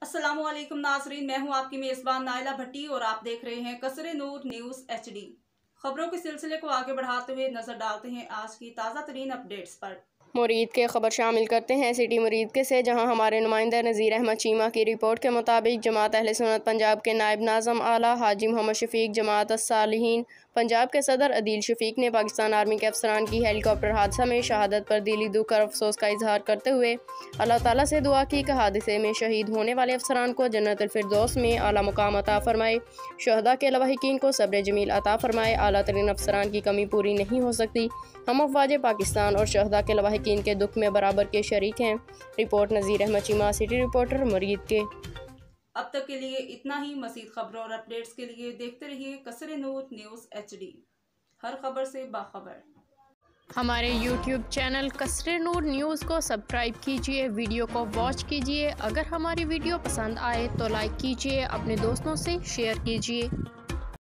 अस्सलामुअलैकुम नाजरीन, मैं हूं आपकी मेज़बान नाइला भट्टी और आप देख रहे हैं कसरे नूर न्यूज़ HD। खबरों के सिलसिले को आगे बढ़ाते हुए नजर डालते हैं आज की ताज़ा तरीन अपडेट्स पर। मुरीद के खबर शामिल करते हैं सिटी मुरीद के से, जहां हमारे नुमाइंदा नज़ीर अहमद चीमा की रिपोर्ट के मुताबिक जमात अहले सुन्नत पंजाब के नायब नाज़म आला हाजी मोहम्मद शफीक जमात अस्सालिहीन पंजाब के सदर अदील शफीक ने पाकिस्तान आर्मी के अफसरान की हेलीकॉप्टर हादसा में शहादत पर दिली दुख और अफसोस का इजहार करते हुए अल्लाह ताला से दुआ की कि हादसे में शहीद होने वाले अफसरान को जन्नतुल फिरदौस में आला मुकाम अता फरमाए, शहदा के लवाहिकीन को सब्र जमील अता फरमाए। आला तरीन अफसरान की कमी पूरी नहीं हो सकती। हम अफवाज पाकिस्तान और शहदा के लवाहिकीन के दुख में बराबर के शरीक हैं। रिपोर्ट नज़ीर अहमद चीमा, सिटी रिपोर्टर मुरीद के। अब तक के लिए इतना ही। मज़ीद खबरों और अपडेट्स के लिए देखते रहिए कसरे नूर न्यूज़ HD, हर खबर से बाखबर। हमारे YouTube चैनल कसरे नूर न्यूज़ को सब्सक्राइब कीजिए, वीडियो को वॉच कीजिए। अगर हमारी वीडियो पसंद आए तो लाइक कीजिए, अपने दोस्तों से शेयर कीजिए।